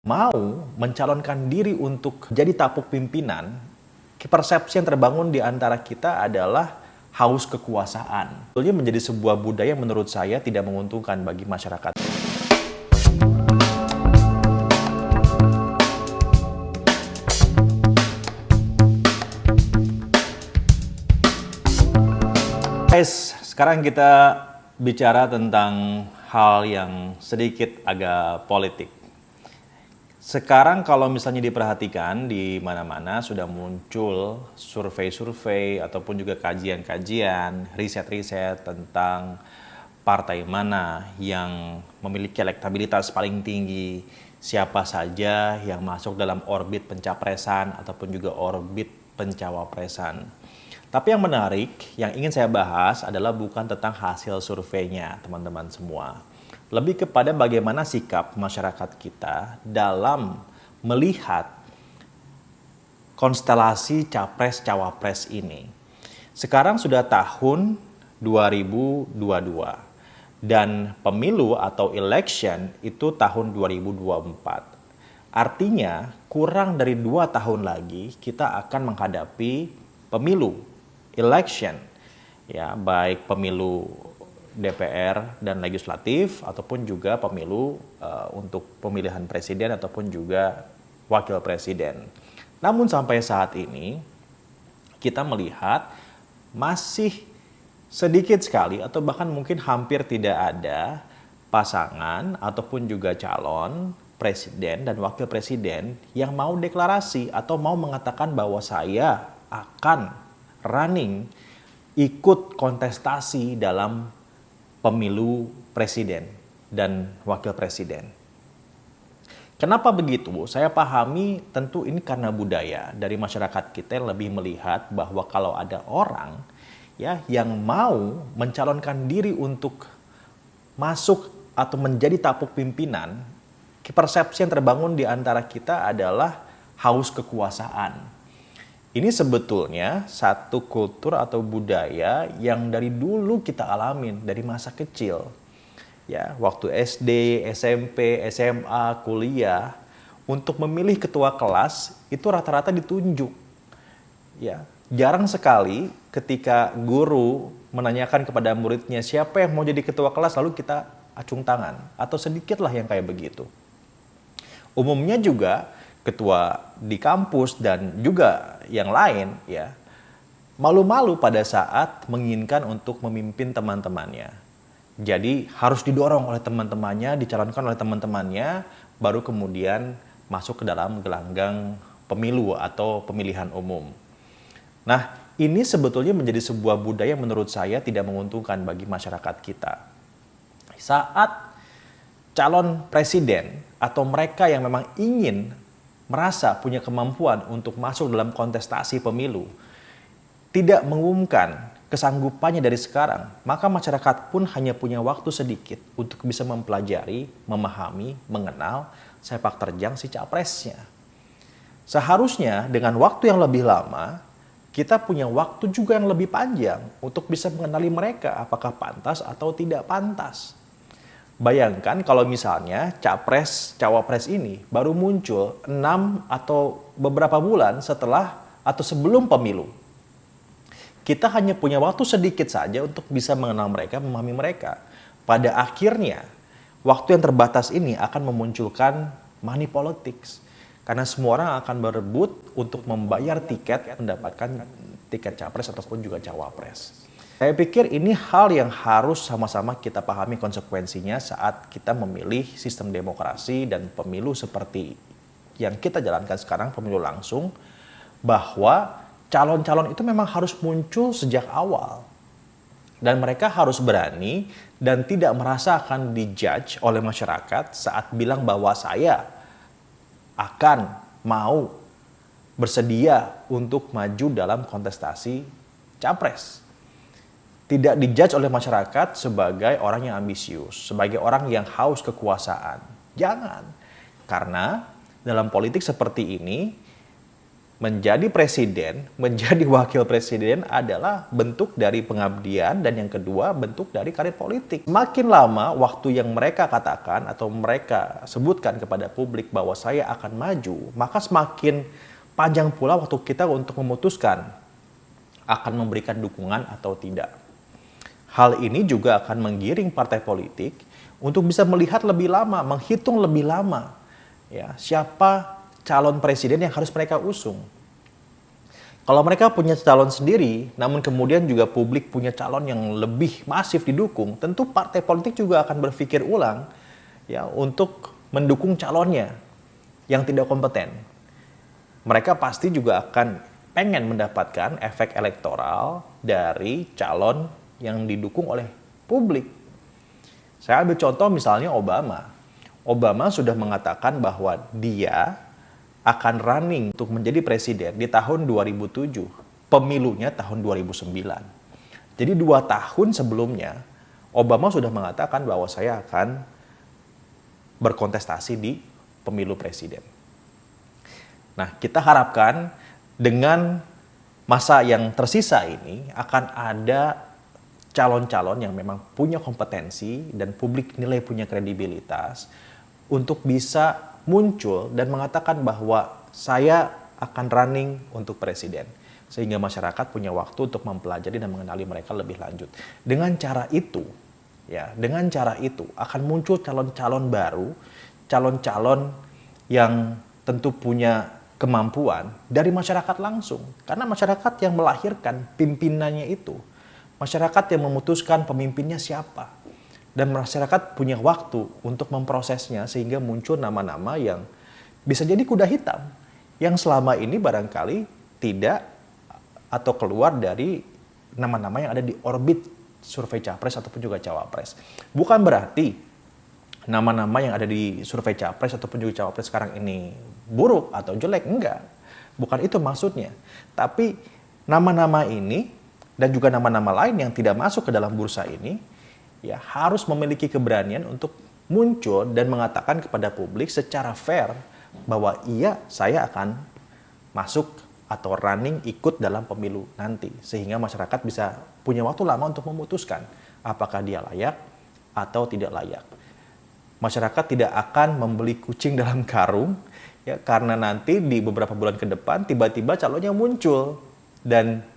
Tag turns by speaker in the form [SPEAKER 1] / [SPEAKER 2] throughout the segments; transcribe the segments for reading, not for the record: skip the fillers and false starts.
[SPEAKER 1] mau mencalonkan diri untuk jadi tapuk pimpinan, persepsi yang terbangun di antara kita adalah haus kekuasaan. Sebetulnya menjadi sebuah budaya yang menurut saya tidak menguntungkan bagi masyarakat. Guys, sekarang kita bicara tentang hal yang sedikit agak politik. Sekarang kalau misalnya diperhatikan di mana-mana sudah muncul survei-survei ataupun juga kajian-kajian, riset-riset tentang partai mana yang memiliki elektabilitas paling tinggi, siapa saja yang masuk dalam orbit pencapresan ataupun juga orbit pencawapresan. Tapi yang menarik, yang ingin saya bahas adalah bukan tentang hasil surveinya, teman-teman semua. Lebih kepada bagaimana sikap masyarakat kita dalam melihat konstelasi capres-cawapres ini. Sekarang sudah tahun 2022 dan pemilu atau election itu tahun 2024. Artinya kurang dari 2 tahun lagi kita akan menghadapi pemilu, election, ya, baik pemilu DPR dan legislatif ataupun juga pemilu untuk pemilihan presiden ataupun juga wakil presiden. Namun sampai saat ini kita melihat masih sedikit sekali atau bahkan mungkin hampir tidak ada pasangan ataupun juga calon presiden dan wakil presiden yang mau deklarasi atau mau mengatakan bahwa saya akan running, ikut kontestasi dalam pemilu presiden dan wakil presiden. Kenapa begitu? Saya pahami tentu ini karena budaya dari masyarakat kita yang lebih melihat bahwa kalau ada orang ya yang mau mencalonkan diri untuk masuk atau menjadi tapuk pimpinan, persepsi yang terbangun di antara kita adalah haus kekuasaan. Ini sebetulnya satu kultur atau budaya yang dari dulu kita alamin dari masa kecil. Ya, waktu SD, SMP, SMA, kuliah, untuk memilih ketua kelas itu rata-rata ditunjuk. Ya, jarang sekali ketika guru menanyakan kepada muridnya siapa yang mau jadi ketua kelas lalu kita acung tangan atau sedikitlah yang kayak begitu. Umumnya juga ketua di kampus dan juga yang lain ya malu-malu pada saat menginginkan untuk memimpin teman-temannya. Jadi harus didorong oleh teman-temannya, dicalonkan oleh teman-temannya, baru kemudian masuk ke dalam gelanggang pemilu atau pemilihan umum. Nah, ini sebetulnya menjadi sebuah budaya yang menurut saya tidak menguntungkan bagi masyarakat kita. Saat calon presiden atau mereka yang memang ingin merasa punya kemampuan untuk masuk dalam kontestasi pemilu, tidak mengumumkan kesanggupannya dari sekarang, maka masyarakat pun hanya punya waktu sedikit untuk bisa mempelajari, memahami, mengenal sepak terjang si capresnya. Seharusnya dengan waktu yang lebih lama, kita punya waktu juga yang lebih panjang untuk bisa mengenali mereka apakah pantas atau tidak pantas. Bayangkan kalau misalnya capres, cawapres ini baru muncul 6 atau beberapa bulan setelah atau sebelum pemilu. Kita hanya punya waktu sedikit saja untuk bisa mengenal mereka, memahami mereka. Pada akhirnya, waktu yang terbatas ini akan memunculkan money politics. Karena semua orang akan berebut untuk membayar tiket, mendapatkan tiket capres ataupun juga cawapres. Saya pikir ini hal yang harus sama-sama kita pahami konsekuensinya saat kita memilih sistem demokrasi dan pemilu seperti yang kita jalankan sekarang, pemilu langsung, bahwa calon-calon itu memang harus muncul sejak awal. Dan mereka harus berani dan tidak merasa akan dijudge oleh masyarakat saat bilang bahwa saya akan mau bersedia untuk maju dalam kontestasi capres. Tidak dijudge oleh masyarakat sebagai orang yang ambisius, sebagai orang yang haus kekuasaan. Jangan. Karena dalam politik seperti ini, menjadi presiden, menjadi wakil presiden adalah bentuk dari pengabdian, dan yang kedua bentuk dari karir politik. Makin lama waktu yang mereka katakan atau mereka sebutkan kepada publik bahwa saya akan maju, maka semakin panjang pula waktu kita untuk memutuskan akan memberikan dukungan atau tidak. Hal ini juga akan menggiring partai politik untuk bisa melihat lebih lama, menghitung lebih lama, ya, siapa calon presiden yang harus mereka usung. Kalau mereka punya calon sendiri, namun kemudian juga publik punya calon yang lebih masif didukung, tentu partai politik juga akan berpikir ulang, ya, untuk mendukung calonnya yang tidak kompeten. Mereka pasti juga akan pengen mendapatkan efek elektoral dari calon yang didukung oleh publik. Saya ambil contoh misalnya Obama. Obama sudah mengatakan bahwa dia akan running untuk menjadi presiden di tahun 2007. Pemilunya tahun 2009. Jadi 2 tahun sebelumnya, Obama sudah mengatakan bahwa saya akan berkontestasi di pemilu presiden. Nah, kita harapkan dengan masa yang tersisa ini akan ada calon-calon yang memang punya kompetensi dan publik nilai punya kredibilitas untuk bisa muncul dan mengatakan bahwa saya akan running untuk presiden. Sehingga masyarakat punya waktu untuk mempelajari dan mengenali mereka lebih lanjut. Dengan cara itu, ya, dengan cara itu akan muncul calon-calon baru, calon-calon yang tentu punya kemampuan dari masyarakat langsung. Karena masyarakat yang melahirkan pimpinannya itu. Masyarakat yang memutuskan pemimpinnya siapa. Dan masyarakat punya waktu untuk memprosesnya sehingga muncul nama-nama yang bisa jadi kuda hitam. Yang selama ini barangkali tidak atau keluar dari nama-nama yang ada di orbit survei capres ataupun juga cawapres. Bukan berarti nama-nama yang ada di survei capres ataupun juga cawapres sekarang ini buruk atau jelek, enggak. Bukan itu maksudnya. Tapi nama-nama ini dan juga nama-nama lain yang tidak masuk ke dalam bursa ini, ya, harus memiliki keberanian untuk muncul dan mengatakan kepada publik secara fair bahwa iya, saya akan masuk atau running ikut dalam pemilu nanti. Sehingga masyarakat bisa punya waktu lama untuk memutuskan apakah dia layak atau tidak layak. Masyarakat tidak akan membeli kucing dalam karung, ya, karena nanti di beberapa bulan ke depan tiba-tiba calonnya muncul dan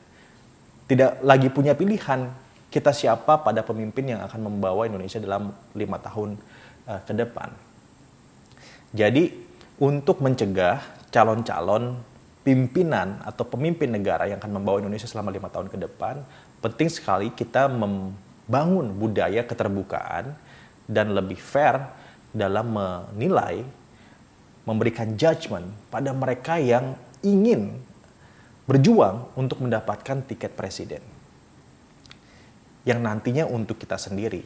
[SPEAKER 1] tidak lagi punya pilihan. Kita siapa pada pemimpin yang akan membawa Indonesia dalam 5 tahun ke depan. Jadi untuk mencegah calon-calon pimpinan atau pemimpin negara yang akan membawa Indonesia selama 5 tahun ke depan, penting sekali kita membangun budaya keterbukaan dan lebih fair dalam menilai, memberikan judgement pada mereka yang ingin berjuang untuk mendapatkan tiket presiden. Yang nantinya untuk kita sendiri.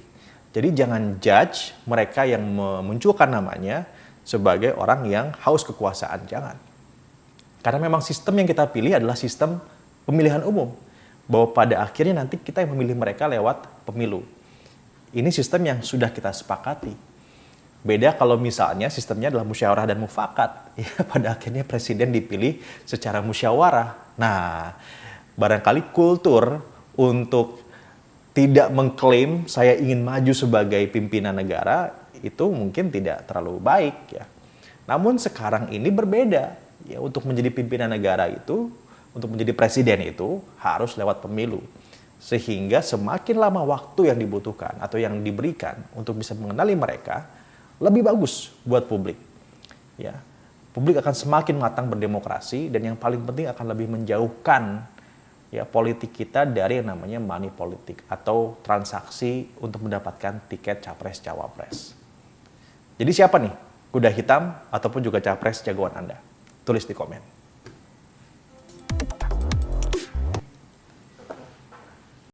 [SPEAKER 1] Jadi jangan judge mereka yang memunculkan namanya sebagai orang yang haus kekuasaan, jangan. Karena memang sistem yang kita pilih adalah sistem pemilihan umum. Bahwa pada akhirnya nanti kita yang memilih mereka lewat pemilu. Ini sistem yang sudah kita sepakati. Beda kalau misalnya sistemnya adalah musyawarah dan mufakat. Ya, pada akhirnya presiden dipilih secara musyawarah. Nah, barangkali kultur untuk tidak mengklaim saya ingin maju sebagai pimpinan negara itu mungkin tidak terlalu baik, ya. Namun sekarang ini berbeda, ya, untuk menjadi pimpinan negara itu, untuk menjadi presiden itu harus lewat pemilu. Sehingga semakin lama waktu yang dibutuhkan atau yang diberikan untuk bisa mengenali mereka lebih bagus buat publik. Ya. Publik akan semakin matang berdemokrasi dan yang paling penting akan lebih menjauhkan, ya, politik kita dari yang namanya money politik atau transaksi untuk mendapatkan tiket capres-cawapres. Jadi siapa nih kuda hitam ataupun juga capres jagoan Anda? Tulis di komen.